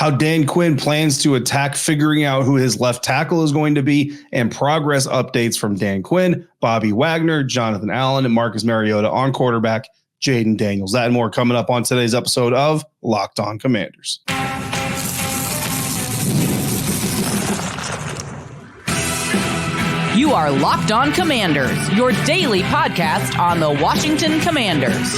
how Dan Quinn plans to attack figuring out who his left tackle is going to be, and progress updates from Dan Quinn, Bobby Wagner, Jonathan Allen, and Marcus Mariota on quarterback Jayden Daniels. That and more coming up on today's episode of Locked On Commanders. You are Locked On Commanders, your daily podcast on the Washington Commanders.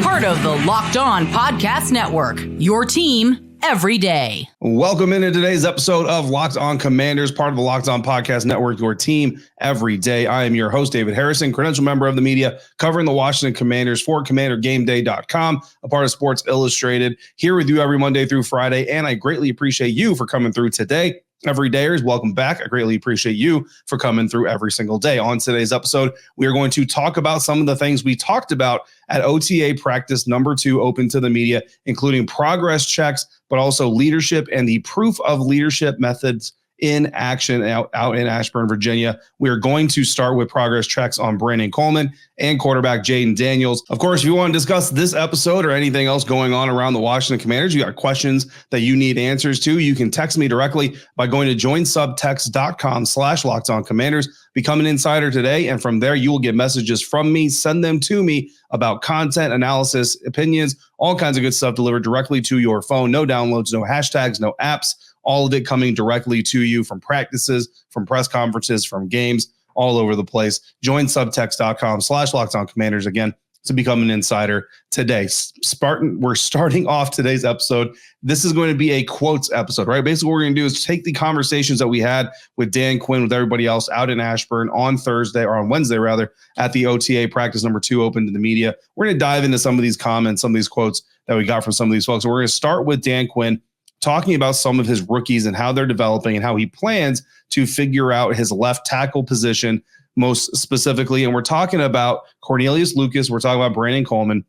Part of the Locked On Podcast Network, your team every day. Welcome into today's episode of Locked On Commanders, part of the Locked On Podcast Network, your team every day. I am your host, David Harrison, credential member of the media, covering the Washington Commanders for CommanderGameDay.com, a part of Sports Illustrated, here with you every Monday through Friday, and I greatly appreciate you for coming through today. Everydayers, welcome back. I greatly appreciate you for coming through every single day. On today's episode, we are going to talk about some of the things we talked about at OTA practice number 2 open to the media, including progress checks, but also leadership and the proof of leadership methods in action out in Ashburn, Virginia. We are going to start with progress checks on Brandon Coleman and quarterback Jayden Daniels. Of course, if you want to discuss this episode or anything else going on around the Washington Commanders, you got questions that you need answers to, you can text me directly by going to joinsubtext.com/LockedOnCommanders. Become an insider today, and from there, you will get messages from me. Send them to me about content, analysis, opinions, all kinds of good stuff delivered directly to your phone. No downloads, no hashtags, no apps. All of it coming directly to you from practices, from press conferences, from games, all over the place. Join subtext.com/LockedOnCommanders again to become an insider today. Spartan, we're starting off today's episode. This is going to be a quotes episode, right? Basically, what we're going to do is take the conversations that we had with Dan Quinn, with everybody else out in Ashburn on Thursday, or on Wednesday rather, at the OTA practice number 2 open to the media. We're going to dive into some of these comments, some of these quotes that we got from some of these folks. So we're going to start with Dan Quinn, talking about some of his rookies and how they're developing and how he plans to figure out his left tackle position most specifically. And we're talking about Cornelius Lucas. We're talking about Brandon Coleman.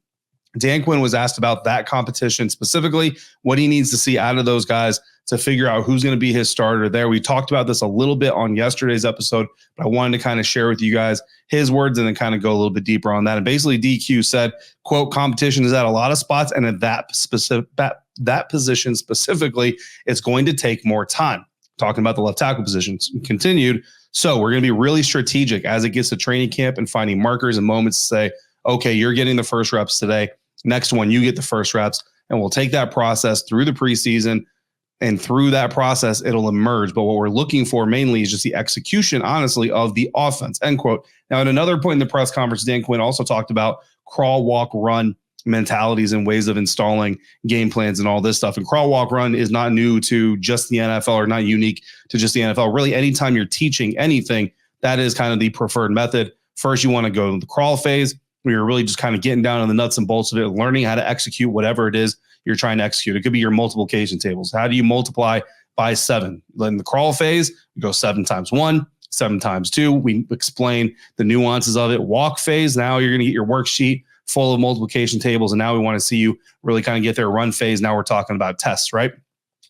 Dan Quinn was asked about that competition specifically, what he needs to see out of those guys to figure out who's going to be his starter there. We talked about this a little bit on yesterday's episode, but I wanted to kind of share with you guys his words and then kind of go a little bit deeper on that. And basically DQ said, quote, competition is at a lot of spots, and at that position specifically, it's going to take more time. Talking about the left tackle positions. Continued. So we're going to be really strategic as it gets to training camp and finding markers and moments to say, okay, you're getting the first reps today. Next one, you get the first reps. And we'll take that process through the preseason. And through that process, it'll emerge. But what we're looking for mainly is just the execution, honestly, of the offense, end quote. Now, at another point in the press conference, Dan Quinn also talked about crawl, walk, run mentalities and ways of installing game plans and all this stuff. And crawl, walk, run is not new to just the NFL, or not unique to just the NFL. Really, anytime you're teaching anything, that is kind of the preferred method. First, you want to go to the crawl phase, where you're really just kind of getting down on the nuts and bolts of it, learning how to execute whatever it is you're trying to execute. It could be your multiplication tables. How do you multiply by 7? In the crawl phase, we go 7 times 1, 7 times 2. We explain the nuances of it. Walk phase, now you're going to get your worksheet full of multiplication tables, and now we want to see you really kind of get there. Run phase, now we're talking about tests, right?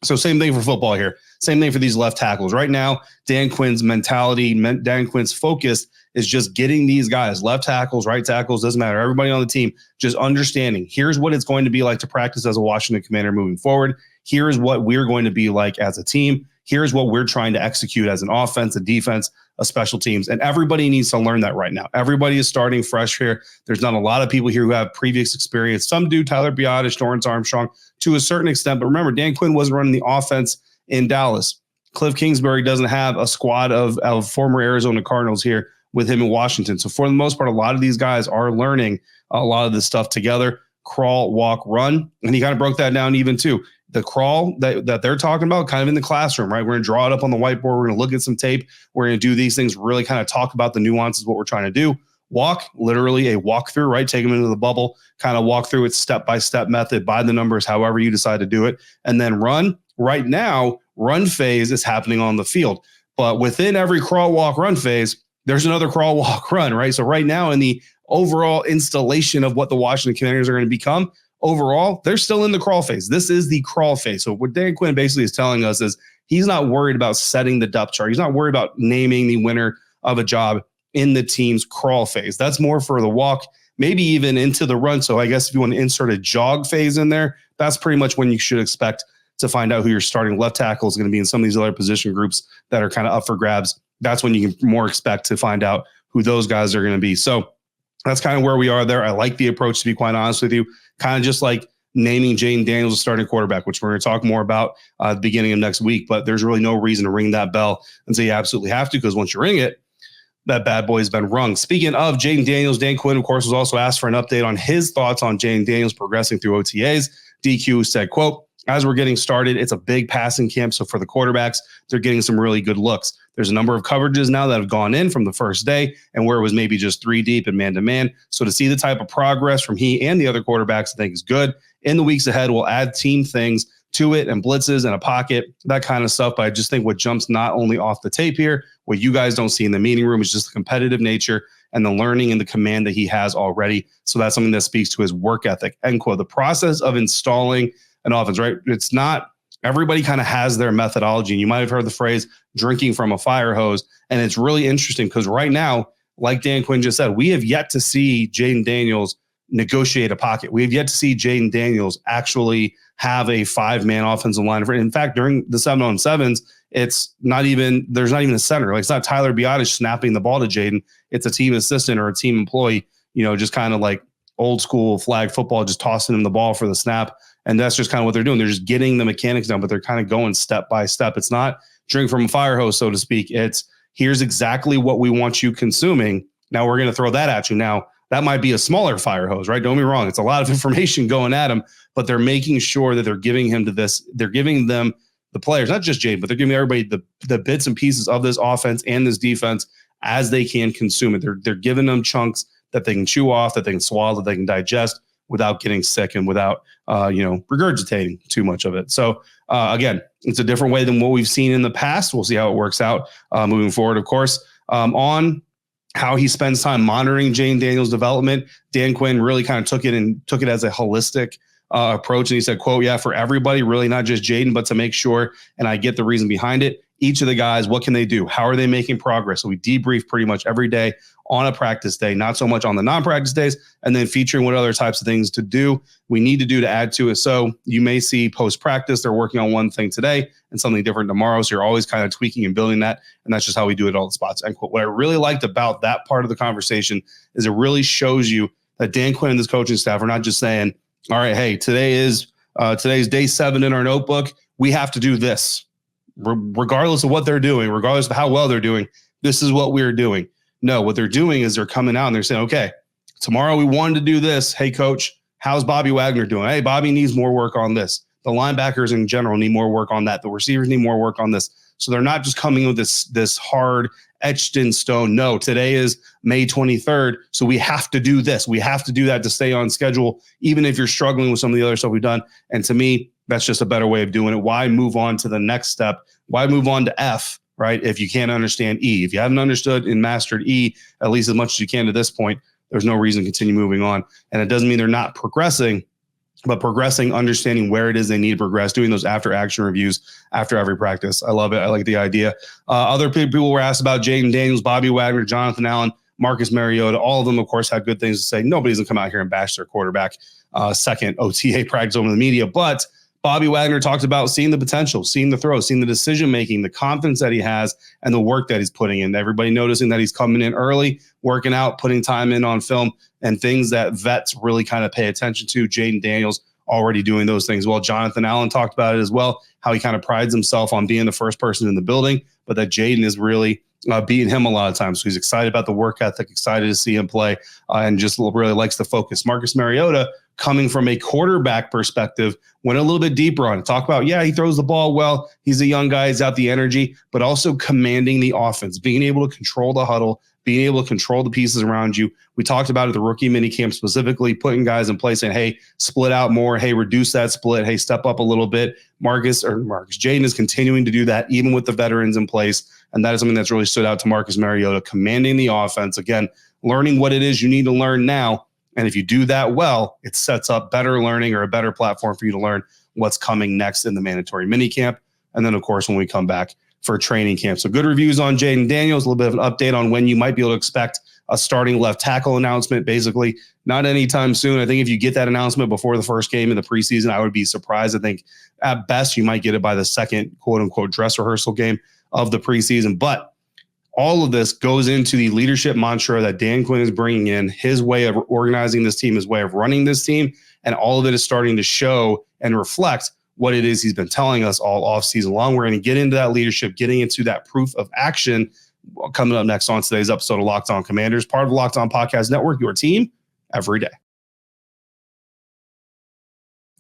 So same thing for football here. Same thing for these left tackles. Right now, Dan Quinn's mentality, Dan Quinn's focus is just getting these guys, left tackles, right tackles, doesn't matter, everybody on the team, just understanding, here's what it's going to be like to practice as a Washington Commander moving forward. Here's what we're going to be like as a team. Here's what we're trying to execute as an offense, a defense, a special teams. And everybody needs to learn that right now. Everybody is starting fresh here. There's not a lot of people here who have previous experience. Some do, Tyler Biadasz, Dorrance Armstrong, to a certain extent. But remember, Dan Quinn wasn't running the offense in Dallas. Cliff Kingsbury doesn't have a squad of former Arizona Cardinals here with him in Washington. So for the most part, a lot of these guys are learning a lot of this stuff together. Crawl, walk, run. And he kind of broke that down even too. The crawl that they're talking about kind of in the classroom, right? We're going to draw it up on the whiteboard. We're going to look at some tape. We're going to do these things, really kind of talk about the nuances, what we're trying to do. Walk, literally a walkthrough, right? Take them into the bubble, kind of walk through it step-by-step method, by the numbers, however you decide to do it. And then run. Right now, run phase is happening on the field. But within every crawl, walk, run phase, there's another crawl, walk, run, right? So right now in the overall installation of what the Washington Commanders are going to become, overall, they're still in the crawl phase. This is the crawl phase. So what Dan Quinn basically is telling us is he's not worried about setting the depth chart. He's not worried about naming the winner of a job in the team's crawl phase. That's more for the walk, maybe even into the run. So I guess if you want to insert a jog phase in there, that's pretty much when you should expect to find out who your starting left tackle is going to be in some of these other position groups that are kind of up for grabs. That's when you can more expect to find out who those guys are going to be. So that's kind of where we are there. I like the approach, to be quite honest with you. Kind of just like naming Jayden Daniels a starting quarterback, which we're going to talk more about at the beginning of next week. But there's really no reason to ring that bell until you absolutely have to, because once you ring it, that bad boy has been rung. Speaking of Jayden Daniels, Dan Quinn, of course, was also asked for an update on his thoughts on Jayden Daniels progressing through OTAs. DQ said, quote, "As we're getting started, it's a big passing camp. So for the quarterbacks, they're getting some really good looks. There's a number of coverages now that have gone in from the first day and where it was maybe just 3 deep and man-to-man. So to see the type of progress from he and the other quarterbacks, I think is good. In the weeks ahead, we'll add team things to it and blitzes and a pocket, that kind of stuff. But I just think what jumps not only off the tape here, what you guys don't see in the meeting room, is just the competitive nature and the learning and the command that he has already. So that's something that speaks to his work ethic." End quote. The process of installing an offense, right? It's not, everybody kind of has their methodology. And you might have heard the phrase drinking from a fire hose. And it's really interesting because right now, like Dan Quinn just said, we have yet to see Jayden Daniels negotiate a pocket. We have yet to see Jayden Daniels actually have a 5-man offensive line. In fact, during the 7-on-7s, it's not even, there's not even a center. Like, it's not Tyler Biotish snapping the ball to Jayden. It's a team assistant or a team employee, just kind of like old school flag football, just tossing him the ball for the snap. And that's just kind of what they're doing. They're just getting the mechanics down, but they're kind of going step by step. It's not drink from a fire hose, so to speak. It's, here's exactly what we want you consuming. Now we're going to throw that at you. Now, that might be a smaller fire hose, right? Don't be wrong. It's a lot of information going at him, but they're making sure that they're giving him to this. They're giving them, the players, not just Jayden, but they're giving everybody the bits and pieces of this offense and this defense as they can consume it. They're giving them chunks that they can chew off, that they can swallow, that they can digest without getting sick and without, regurgitating too much of it. So again, it's a different way than what we've seen in the past. We'll see how it works out moving forward, of course. On how he spends time monitoring Jayden Daniels' development, Dan Quinn really kind of took it as a holistic approach. And he said, quote, "Yeah, for everybody, really not just Jayden, but to make sure, and I get the reason behind it, each of the guys, what can they do? How are they making progress?" So we debrief pretty much every day on a practice day, not so much on the non-practice days, and then featuring what other types of things we need to do to add to it. So you may see post-practice, they're working on one thing today and something different tomorrow. So you're always kind of tweaking and building that. And that's just how we do it at all the spots. And what I really liked about that part of the conversation is it really shows you that Dan Quinn and this coaching staff are not just saying, all right, hey, today's day 7 in our notebook. We have to do this. Regardless of what they're doing, regardless of how well they're doing, this is what we're doing. No, what they're doing is they're coming out and they're saying, okay, tomorrow we wanted to do this. Hey, coach, how's Bobby Wagner doing? Hey, Bobby needs more work on this. The linebackers in general need more work on that. The receivers need more work on this. So they're not just coming with this hard etched in stone. No, today is May 23rd. So we have to do this. We have to do that to stay on schedule, even if you're struggling with some of the other stuff we've done. And to me, that's just a better way of doing it. Why move on to the next step? Why move on to F, right? If you can't understand E, if you haven't understood and mastered E, at least as much as you can to this point, there's no reason to continue moving on. And it doesn't mean they're not progressing, but progressing, understanding where it is they need to progress, doing those after action reviews after every practice. I love it. I like the idea. Other people were asked about Jayden Daniels, Bobby Wagner, Jonathan Allen, Marcus Mariota. All of them, of course, had good things to say. Nobody's going to come out here and bash their quarterback second OTA practice over the media, but Bobby Wagner talked about seeing the potential, seeing the throw, seeing the decision-making, the confidence that he has, and the work that he's putting in. Everybody noticing that he's coming in early, working out, putting time in on film, and things that vets really kind of pay attention to. Jayden Daniels already doing those things well. Jonathan Allen talked about it as well, how he kind of prides himself on being the first person in the building, but that Jayden is really beating him a lot of times. So he's excited about the work ethic, excited to see him play, and just really likes the focus. Marcus Mariota, coming from a quarterback perspective, went a little bit deeper on it. Talk about, yeah, he throws the ball well. He's a young guy. He's got the energy, but also commanding the offense, being able to control the huddle, being able to control the pieces around you. We talked about it at the rookie minicamp, specifically putting guys in place saying, hey, split out more. Hey, reduce that split. Hey, step up a little bit. Jayden is continuing to do that even with the veterans in place. And that is something that's really stood out to Marcus Mariota, commanding the offense. Again, learning what it is you need to learn now. And if you do that well, it sets up better learning or a better platform for you to learn what's coming next in the mandatory minicamp. And then, of course, when we come back for training camp. So good reviews on Jayden Daniels, a little bit of an update on when you might be able to expect a starting left tackle announcement. Basically, not anytime soon. I think if you get that announcement before the first game in the preseason, I would be surprised. I think At best, you might get it by the second quote unquote dress rehearsal game of the preseason. But all of this goes into the leadership mantra that Dan Quinn is bringing in, his way of organizing this team, his way of running this team. And all of it is starting to show and reflect what it is he's been telling us all offseason long. We're going to get into that leadership, getting into that proof of action coming up next on today's episode of Locked On Commanders, part of the Locked On Podcast Network, your team every day.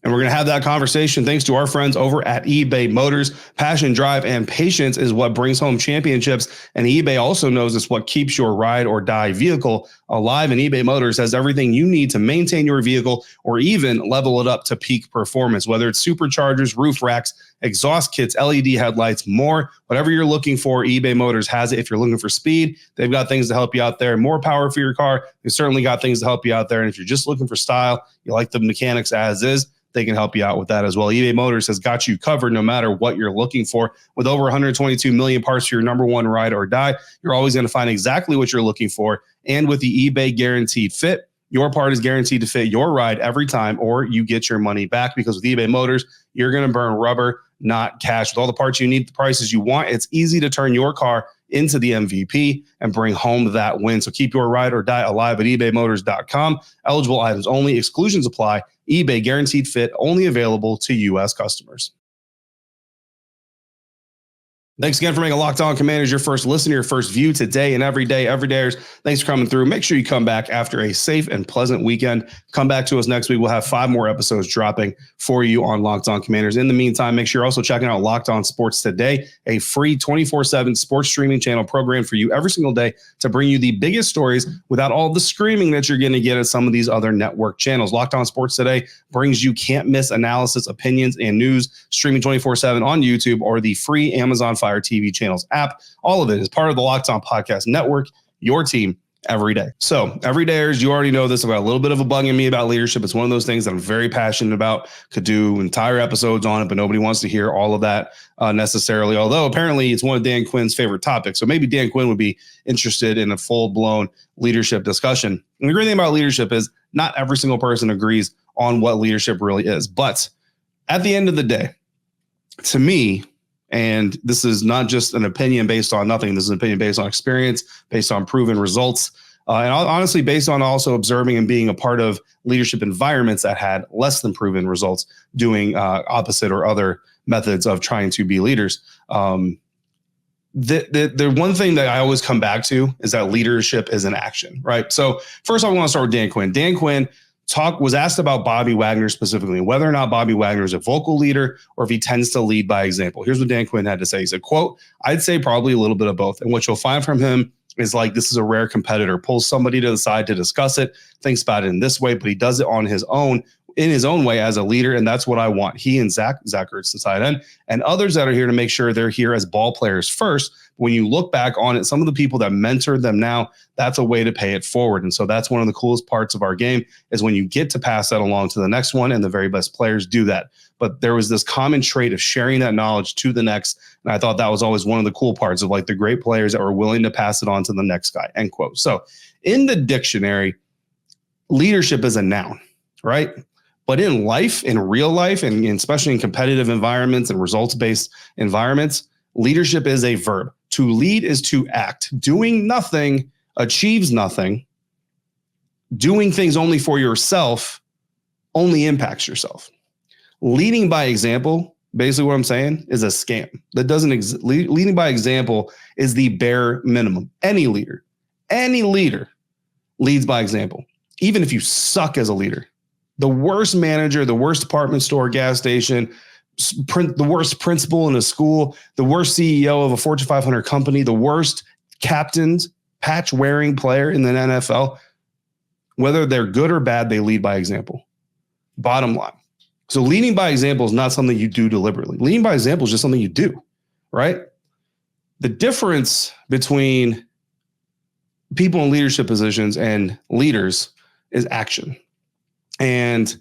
And we're going to have that conversation thanks to our friends over at eBay Motors. Passion, drive, and patience is what brings home championships. And eBay also knows it's what keeps your ride or die vehicle alive. And eBay Motors has everything you need to maintain your vehicle or even level it up to peak performance, whether it's superchargers, roof racks, exhaust kits, LED headlights, more. Whatever you're looking for, eBay Motors has it. If you're looking for speed, they've got things to help you out there. More power for your car, they've certainly got things to help you out there. And if you're just looking for style, you like the mechanics as is, they can help you out with that as well. eBay Motors has got you covered no matter what you're looking for. With over 122 million parts for your number one ride or die, you're always going to find exactly what you're looking for. And with the eBay Guaranteed Fit, your part is guaranteed to fit your ride every time, or you get your money back, because with eBay Motors, you're going to burn rubber, not cash. With all the parts you need, the prices you want, it's easy to turn your car into the MVP and bring home that win. So keep your ride or die alive at ebaymotors.com. Eligible items only. Exclusions apply. eBay Guaranteed Fit, only available to U.S. customers. Thanks again for making Locked On Commanders your first listen, your first view today and every day. Everydayers, thanks for coming through. Make sure you come back after a safe and pleasant weekend. Come back to us next week. We'll have 5 more episodes dropping for you on Locked On Commanders. In the meantime, make sure you're also checking out Locked On Sports Today, a free 24/7 sports streaming channel program for you every single day to bring you the biggest stories without all the screaming that you're going to get at some of these other network channels. Locked On Sports Today brings you can't miss analysis, opinions, and news streaming 24/7 on YouTube or the free Amazon Fire TV channels app. All of it is part of the Locked On Podcast Network, your team every day. So everydayers, you already know this. I've got a little bit of a bug in me about leadership. It's one of those things that I'm very passionate about. Could do entire episodes on it, but nobody wants to hear all of that necessarily. Although apparently it's one of Dan Quinn's favorite topics. So maybe Dan Quinn would be interested in a full-blown leadership discussion. And the great thing about leadership is not every single person agrees on what leadership really is. But at the end of the day, to me, and this is not just an opinion based on nothing. This is an opinion based on experience, based on proven results, and honestly based on also observing and being a part of leadership environments that had less than proven results doing opposite or other methods of trying to be leaders. The one thing that I always come back to is that leadership is an action, right? So first I want to start with Dan Quinn. Dan Quinn was asked about Bobby Wagner specifically, whether or not Bobby Wagner is a vocal leader or if he tends to lead by example. Here's what Dan Quinn had to say. He said, quote, "I'd say probably a little bit of both. And what you'll find from him is like, this is a rare competitor, pulls somebody to the side to discuss it, thinks about it in this way, but he does it on his own, in his own way as a leader. And that's what I want." He and Zach Ertz, the tight end, and others that are here to make sure they're here as ball players first. When you look back on it, some of the people that mentored them now, that's a way to pay it forward. And so that's one of the coolest parts of our game is when you get to pass that along to the next one, and the very best players do that. But there was this common trait of sharing that knowledge to the next. And I thought that was always one of the cool parts of like the great players that were willing to pass it on to the next guy, end quote. So in the dictionary, leadership is a noun, right? But in life, in real life, and especially in competitive environments and results-based environments, leadership is a verb. To lead is to act. Doing nothing achieves nothing. Doing things only for yourself only impacts yourself. Leading by example, basically what I'm saying, is a scam. That doesn't exist. Leading by example is the bare minimum. Any leader leads by example, even if you suck as a leader. The worst manager, the worst department store, gas station, the worst principal in a school, the worst CEO of a Fortune 500 company, the worst captains, patch-wearing player in the NFL, whether they're good or bad, they lead by example. Bottom line. So leading by example is not something you do deliberately. Leading by example is just something you do, right? The difference between people in leadership positions and leaders is action. And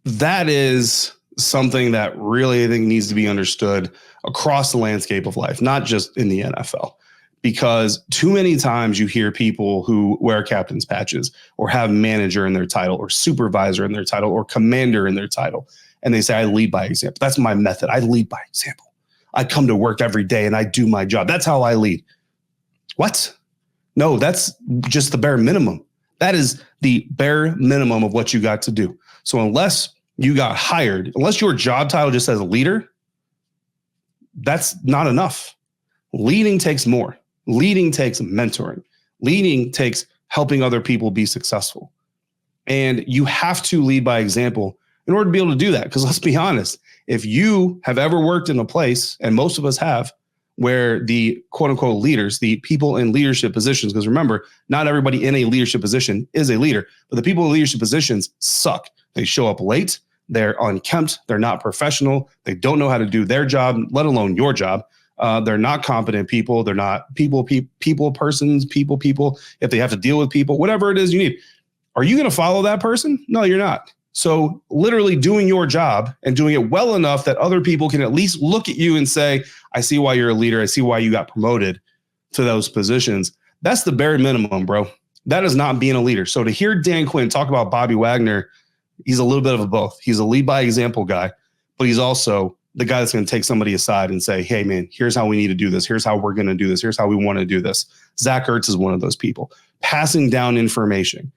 that is something that really I think needs to be understood across the landscape of life, not just in the NFL. Because too many times you hear people who wear captain's patches or have manager in their title or supervisor in their title or commander in their title. and they say, I lead by example. That's my method. I lead by example. I come to work every day and I do my job. That's how I lead. What? No, that's just the bare minimum. That is the bare minimum of what you got to do. So unless you got hired, unless your job title just says leader, that's not enough. Leading takes more. Leading takes mentoring. Leading takes helping other people be successful. And you have to lead by example in order to be able to do that. Because let's be honest, if you have ever worked in a place, and most of us have, where the quote unquote leaders, the people in leadership positions, because remember, not everybody in a leadership position is a leader, but the people in leadership positions suck. They show up late. They're unkempt. They're not professional. They don't know how to do their job, let alone your job. They're not competent people. They're not people. If they have to deal with people, whatever it is you need. Are you going to follow that person? No, you're not. So literally doing your job and doing it well enough that other people can at least look at you and say, I see why you're a leader. I see why you got promoted to those positions. That's the bare minimum, bro. That is not being a leader. So to hear Dan Quinn talk about Bobby Wagner, he's a little bit of a both. He's a lead by example guy, but he's also the guy that's going to take somebody aside and say, hey, man, here's how we need to do this. Here's how we're going to do this. Here's how we want to do this. Zach Ertz is one of those people. Passing down information,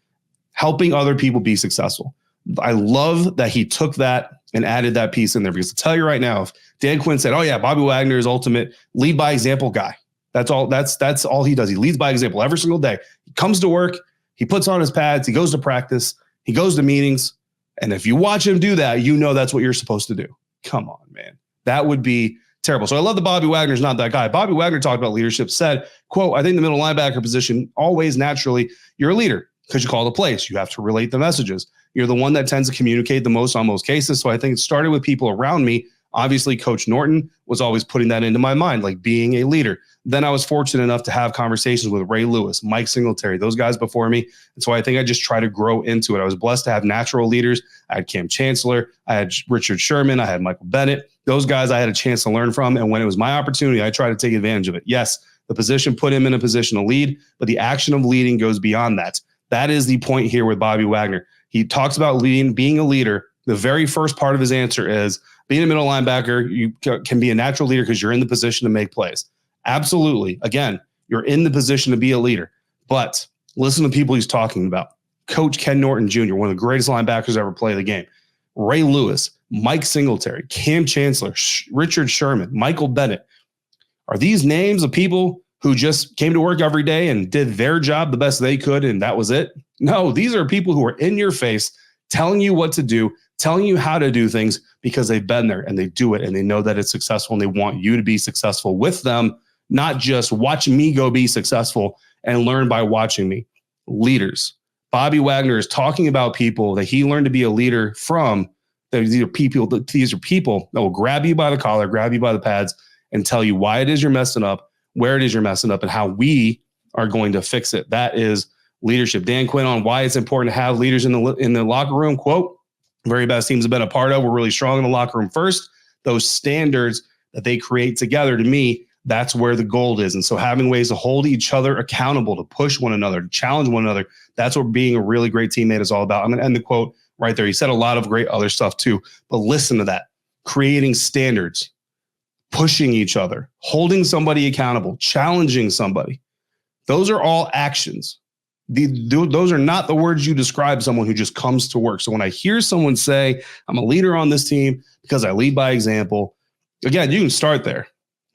helping other people be successful. I love that he took that and added that piece in there, because I'll tell you right now, if Dan Quinn said, oh yeah, Bobby Wagner is ultimate lead by example guy. That's all he does. He leads by example every single day. He comes to work, he puts on his pads, he goes to practice, he goes to meetings. And if you watch him do that, you know that's what you're supposed to do. Come on, man. That would be terrible. So I love that Bobby Wagner's not that guy. Bobby Wagner talked about leadership, said, quote, I think the middle linebacker position, always naturally, you're a leader because you call the plays. You have to relate the messages. You're the one that tends to communicate the most on most cases. So I think it started with people around me. Obviously, Coach Norton was always putting that into my mind, like being a leader. Then I was fortunate enough to have conversations with Ray Lewis, Mike Singletary, those guys before me. And so I think I just try to grow into it. I was blessed to have natural leaders. I had Cam Chancellor. I had Richard Sherman. I had Michael Bennett. Those guys I had a chance to learn from. And when it was my opportunity, I tried to take advantage of it. Yes, the position put him in a position to lead, but the action of leading goes beyond that. That is the point here with Bobby Wagner. He talks about leading, being a leader. The very first part of his answer is being a middle linebacker, you can be a natural leader because you're in the position to make plays. Absolutely. Again, you're in the position to be a leader. But listen to the people he's talking about. Coach Ken Norton Jr., one of the greatest linebackers ever play the game. Ray Lewis, Mike Singletary, Cam Chancellor, Richard Sherman, Michael Bennett. Are these names of people who just came to work every day and did their job the best they could and that was it? No, these are people who are in your face telling you what to do, telling you how to do things because they've been there and they do it and they know that it's successful and they want you to be successful with them, not just watch me go be successful and learn by watching me. Leaders. Bobby Wagner is talking about people that he learned to be a leader from. These are people that will grab you by the collar, grab you by the pads, and tell you why it is you're messing up, where it is you're messing up, and how we are going to fix it. That is leadership. Dan Quinn on why it's important to have leaders in the locker room. Quote, very best teams have been a part of. We're really strong in the locker room first. Those standards that they create together, to me, that's where the gold is. And so having ways to hold each other accountable, to push one another, to challenge one another, that's what being a really great teammate is all about. I'm going to end the quote right there. He said a lot of great other stuff too, but listen to that. Creating standards, pushing each other, holding somebody accountable, challenging somebody. Those are all actions. Those are not the words you describe someone who just comes to work. So when I hear someone say, I'm a leader on this team because I lead by example, again, you can start there.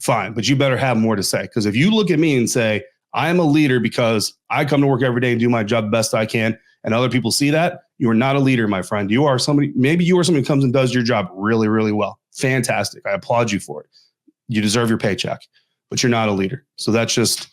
Fine, but you better have more to say. Because if you look at me and say, I am a leader because I come to work every day and do my job the best I can, and other people see that, you are not a leader, my friend. You are somebody, maybe you are somebody who comes and does your job really, really well. Fantastic. I applaud you for it. You deserve your paycheck, but you're not a leader. So that's just,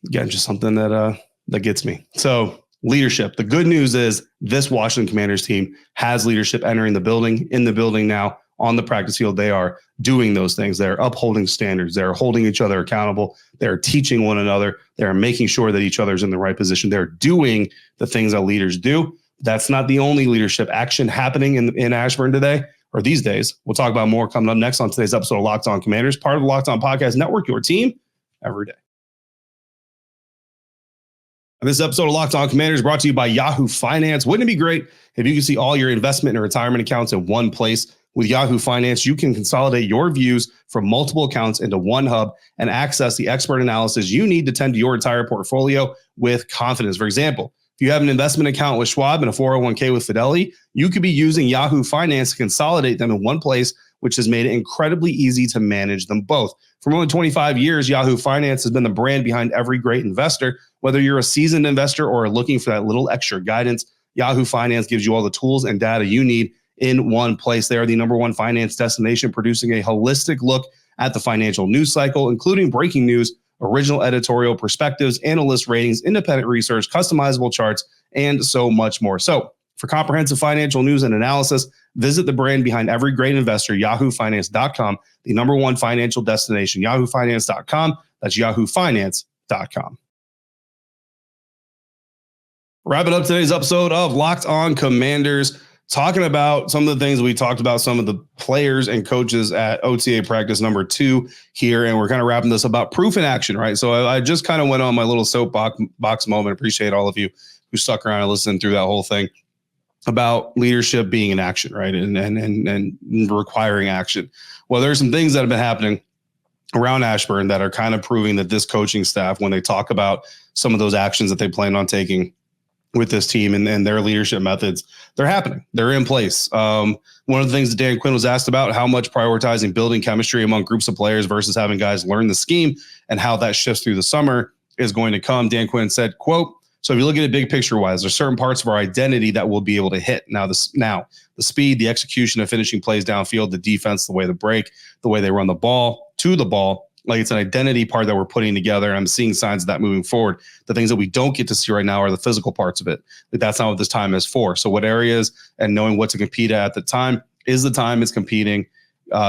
again, just something that gets me. So leadership. The good news is this Washington Commanders team has leadership entering the building, in the building now, on the practice field. They are doing those things. They're upholding standards. They're holding each other accountable. They're teaching one another. They're making sure that each other's in the right position. They're doing the things that leaders do. That's not the only leadership action happening in Ashburn today or these days. We'll talk about more coming up next on today's episode of Locked On Commanders, part of the Locked On Podcast Network, your team every day. And this episode of Locked On Commanders is brought to you by Yahoo Finance. Wouldn't it be great if you could see all your investment and retirement accounts in one place? With Yahoo Finance, you can consolidate your views from multiple accounts into one hub and access the expert analysis you need to tend to your entire portfolio with confidence. For example, if you have an investment account with Schwab and a 401k with Fidelity, you could be using Yahoo Finance to consolidate them in one place, which has made it incredibly easy to manage them both. For more than 25 years, Yahoo Finance has been the brand behind every great investor. Whether you're a seasoned investor or looking for that little extra guidance, Yahoo Finance gives you all the tools and data you need in one place. They are the number one finance destination, producing a holistic look at the financial news cycle, including breaking news, original editorial perspectives, analyst ratings, independent research, customizable charts, and so much more. So for comprehensive financial news and analysis, visit the brand behind every great investor, yahoofinance.com, the number one financial destination, yahoofinance.com. That's yahoofinance.com. Wrapping up today's episode of Locked On Commanders, talking about some of the things we talked about, some of the players and coaches at OTA practice number 2 here. And we're kind of wrapping this about proof in action, right? So I just kind of went on my little soapbox moment. Appreciate all of you who stuck around and listened through that whole thing about leadership being in action, right? And requiring action. Well, there's some things that have been happening around Ashburn that are kind of proving that this coaching staff, when they talk about some of those actions that they plan on taking with this team and their leadership methods, they're happening. They're in place. One of the things that Dan Quinn was asked about, how much prioritizing building chemistry among groups of players versus having guys learn the scheme and how that shifts through the summer is going to come. Dan Quinn said, quote, "So if you look at it big picture wise, there's certain parts of our identity that we'll be able to hit. Now the speed, the execution of finishing plays downfield, the defense, the way they break, the way they run the ball to the ball. Like it's an identity part that we're putting together. And I'm seeing signs of that moving forward. The things that we don't get to see right now are the physical parts of it. Like that's not what this time is for. So what areas and knowing what to compete at the time is the time it's competing.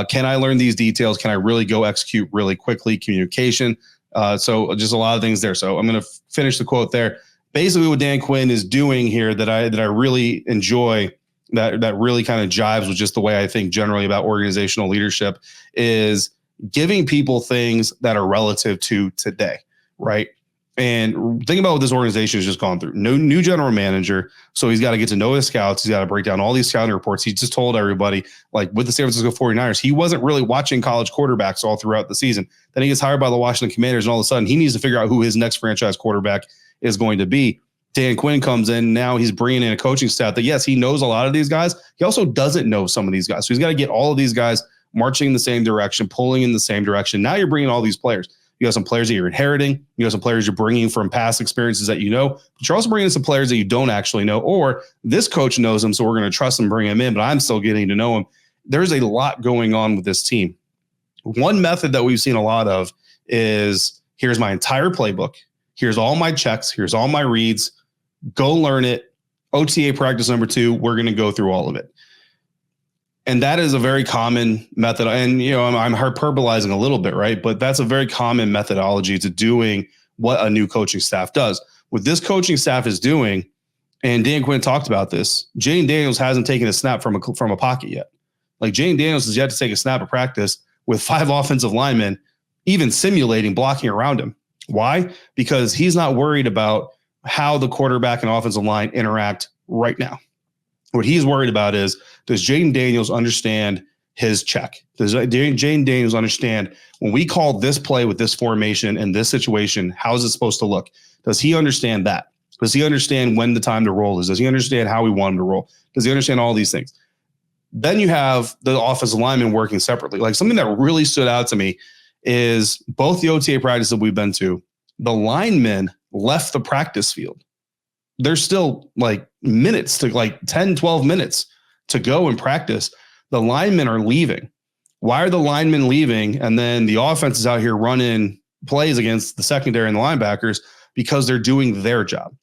Can I learn these details? Can I really go execute really quickly? Communication. So just a lot of things there. So I'm going to finish the quote there. Basically what Dan Quinn is doing here that I really enjoy, that really kind of jives with just the way I think generally about organizational leadership, is giving people things that are relative to today, right? And think about what this organization has just gone through. No new general manager, so he's got to get to know his scouts. He's got to break down all these scouting reports. He just told everybody, like with the San Francisco 49ers, he wasn't really watching college quarterbacks all throughout the season. Then he gets hired by the Washington Commanders, and all of a sudden he needs to figure out who his next franchise quarterback is going to be. Dan Quinn comes in. Now he's bringing in a coaching staff that, yes, he knows a lot of these guys. He also doesn't know some of these guys. So he's got to get all of these guys marching in the same direction, pulling in the same direction. Now you're bringing all these players. You have some players that you're inheriting. You have some players you're bringing from past experiences that you know, but you're also bringing in some players that you don't actually know, or this coach knows them, so we're going to trust him, bring him in, but I'm still getting to know him. There's a lot going on with this team. One method that we've seen a lot of is, here's my entire playbook. Here's all my checks. Here's all my reads. Go learn it. OTA practice number 2, we're going to go through all of it. And that is a very common method. And, you know, I'm hyperbolizing a little bit, right? But that's a very common methodology to doing what a new coaching staff does. What this coaching staff is doing, and Dan Quinn talked about this, Jayden Daniels hasn't taken a snap from a pocket yet. Like Jayden Daniels has yet to take a snap of practice with 5 offensive linemen, even simulating blocking around him. Why? Because he's not worried about how the quarterback and offensive line interact right now. What he's worried about is, does Jayden Daniels understand his check? Does Jayden Daniels understand when we call this play with this formation and this situation, how is it supposed to look? Does he understand that? Does he understand when the time to roll is? Does he understand how we want him to roll? Does he understand all these things? Then you have the offensive linemen working separately. Like something that really stood out to me is both the OTA practice that we've been to, the linemen left the practice field. There's still like minutes to like 10, 12 minutes to go and practice. The linemen are leaving. Why are the linemen leaving? And then the offense is out here running plays against the secondary and the linebackers because they're doing their job.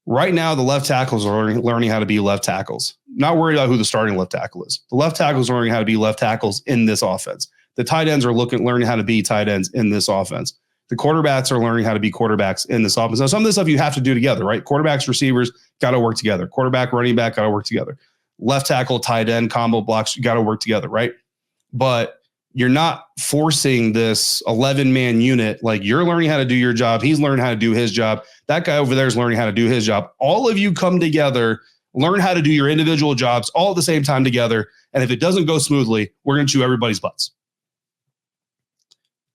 Right now, the left tackles are learning how to be left tackles. Not worried about who the starting left tackle is. The left tackles are learning how to be left tackles in this offense. The tight ends are learning how to be tight ends in this offense. The quarterbacks are learning how to be quarterbacks in this offense. Now, some of this stuff you have to do together, right? Quarterbacks, receivers, got to work together. Quarterback, running back, got to work together. Left tackle, tight end, combo blocks, you got to work together, right? But you're not forcing this 11-man unit. Like, you're learning how to do your job. He's learning how to do his job. That guy over there is learning how to do his job. All of you come together, learn how to do your individual jobs all at the same time together. And if it doesn't go smoothly, we're going to chew everybody's butts.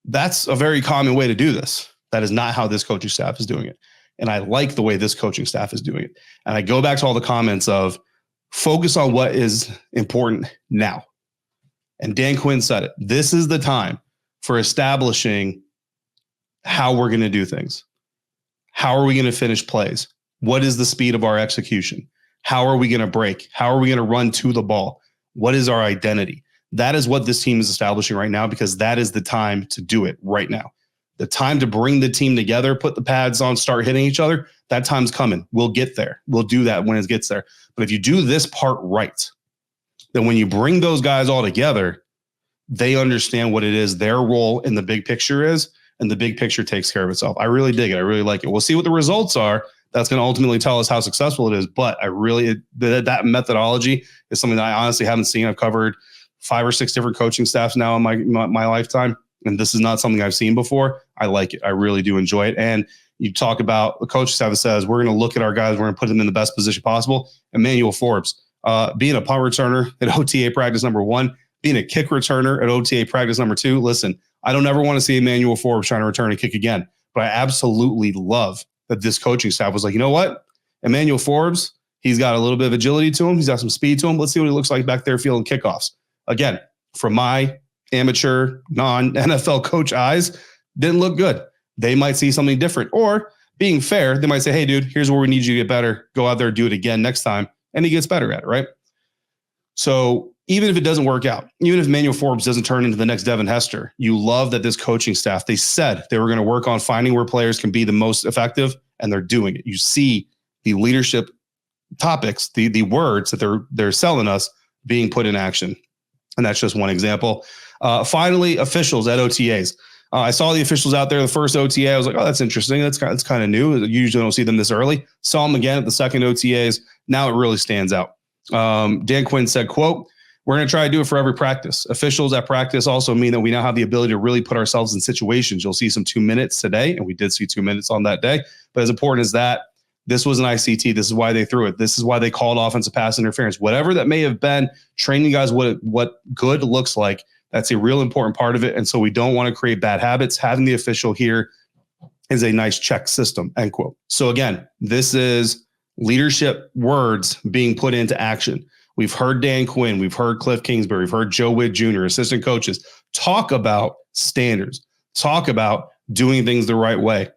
That's a very common way to do this. That is not how this coaching staff is doing it. And I like the way this coaching staff is doing it. And I go back to all the comments of focus on what is important now. And Dan Quinn said it. This is the time for establishing how we're going to do things. How are we going to finish plays? What is the speed of our execution? How are we going to break? How are we going to run to the ball? What is our identity? That is what this team is establishing right now, because that is the time to do it right now. The time to bring the team together, put the pads on, start hitting each other, that time's coming. We'll get there. We'll do that when it gets there. But if you do this part right, then when you bring those guys all together, they understand what it is their role in the big picture is, and the big picture takes care of itself. I really dig it. I really like it. We'll see what the results are. That's going to ultimately tell us how successful it is. But that methodology is something that I honestly haven't seen. I've covered 5 or 6 different coaching staffs now in my lifetime, and this is not something I've seen before. I like it. I really do enjoy it. And you talk about the coaching staff that says, we're going to look at our guys, we're going to put them in the best position possible. Emmanuel Forbes, being a punt returner at OTA practice number 1, being a kick returner at OTA practice number 2. Listen, I don't ever want to see Emmanuel Forbes trying to return a kick again, but I absolutely love that this coaching staff was like, you know what? Emmanuel Forbes, he's got a little bit of agility to him. He's got some speed to him. Let's see what he looks like back there fielding kickoffs. Again, from my amateur, non-NFL coach eyes, didn't look good. They might see something different. Or being fair, they might say, hey, dude, here's where we need you to get better. Go out there, do it again next time. And he gets better at it, right? So even if it doesn't work out, even if Emmanuel Forbes doesn't turn into the next Devin Hester, you love that this coaching staff, they said they were going to work on finding where players can be the most effective, and they're doing it. You see the leadership topics, the words that they're selling us being put in action. And that's just one example. Finally, officials at OTAs. I saw the officials out there the first OTA. I was like, oh, that's interesting. That's kind of new. You usually don't see them this early. Saw them again at the second OTAs. Now it really stands out. Dan Quinn said, quote, we're going to try to do it for every practice. Officials at practice also mean that we now have the ability to really put ourselves in situations. You'll see some 2 minutes today, and we did see 2 minutes on that day. But as important as that, this was an ICT. This is why they threw it. This is why they called offensive pass interference. Whatever that may have been, training guys what good looks like, that's a real important part of it. And so we don't want to create bad habits. Having the official here is a nice check system, end quote. So again, this is leadership words being put into action. We've heard Dan Quinn, we've heard Cliff Kingsbury, we've heard Joe Witt Jr., assistant coaches, talk about standards, talk about doing things the right way.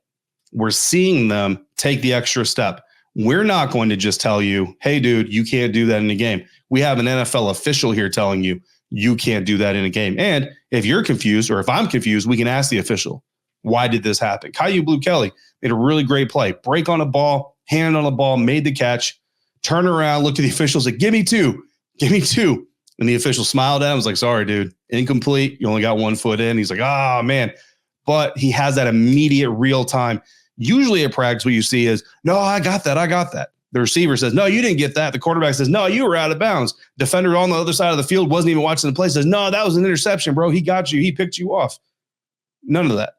We're seeing them take the extra step. We're not going to just tell you, hey, dude, you can't do that in a game. We have an NFL official here telling you, you can't do that in a game. And if you're confused, or if I'm confused, we can ask the official, why did this happen? Caillou Blue Kelly made a really great play. Break on a ball, hand on a ball, made the catch, turn around, looked at the official, said, give me 2. And the official smiled at him, was like, sorry, dude, incomplete. You only got 1 foot in. He's like, oh, man. But he has that immediate real time. Usually at practice, what you see is, no, I got that. The receiver says, no, you didn't get that. The quarterback says, no, you were out of bounds. Defender on the other side of the field wasn't even watching the play, says, no, that was an interception, bro. He got you. He picked you off. None of that.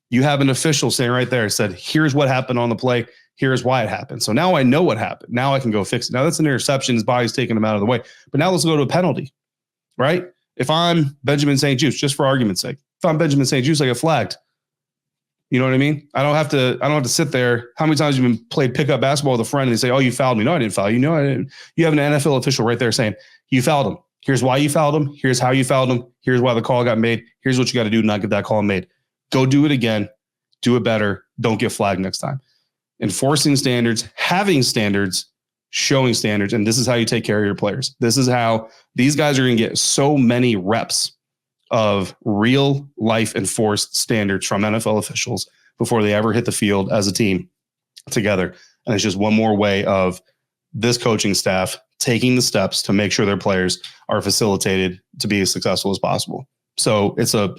You have an official saying right there, said, here's what happened on the play. Here's why it happened. So now I know what happened. Now I can go fix it. Now that's an interception. His body's taking him out of the way. But now let's go to a penalty, right? If I'm Benjamin St. Juste, just for argument's sake, if I'm Benjamin St. Juste, I get flagged. You know what I mean? I don't have to sit there. How many times have you played pickup basketball with a friend and they say, oh, you fouled me. No, I didn't foul you. No, I didn't. You have an NFL official right there saying, you fouled him. Here's why you fouled him. Here's how you fouled him. Here's why the call got made. Here's what you got to do to not get that call made. Go do it again. Do it better. Don't get flagged next time. Enforcing standards, having standards, showing standards. And this is how you take care of your players. This is how these guys are going to get so many reps of real life enforced standards from NFL officials before they ever hit the field as a team together. And it's just one more way of this coaching staff taking the steps to make sure their players are facilitated to be as successful as possible. So it's a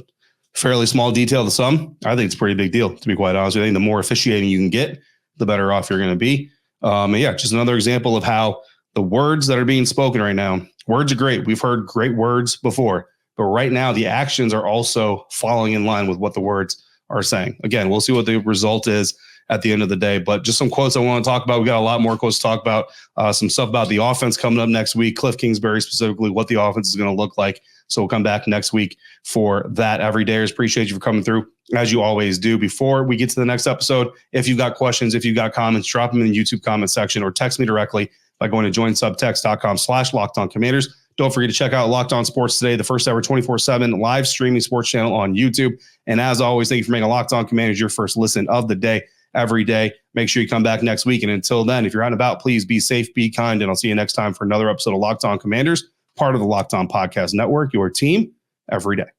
fairly small detail to some. I think it's a pretty big deal, to be quite honest with you. I think the more officiating you can get, the better off you're going to be. And yeah, just another example of how the words that are being spoken right now, words are great. We've heard great words before, But right now, the actions are also falling in line with what the words are saying. Again, we'll see what the result is at the end of the day. But just some quotes I want to talk about. We got a lot more quotes to talk about. Some stuff about the offense coming up next week. Cliff Kingsbury specifically, what the offense is going to look like. So we'll come back next week for that. Everydayers, appreciate you for coming through, as you always do. Before we get to the next episode, if you've got questions, if you've got comments, drop them in the YouTube comment section or text me directly by going to joinsubtext.com/LockedOnCommanders. Don't forget to check out Locked On Sports Today, the first ever 24/7 live streaming sports channel on YouTube. And as always, thank you for making Locked On Commanders your first listen of the day every day. Make sure you come back next week. And until then, if you're out and about, please be safe, be kind, and I'll see you next time for another episode of Locked On Commanders, part of the Locked On Podcast Network, your team every day.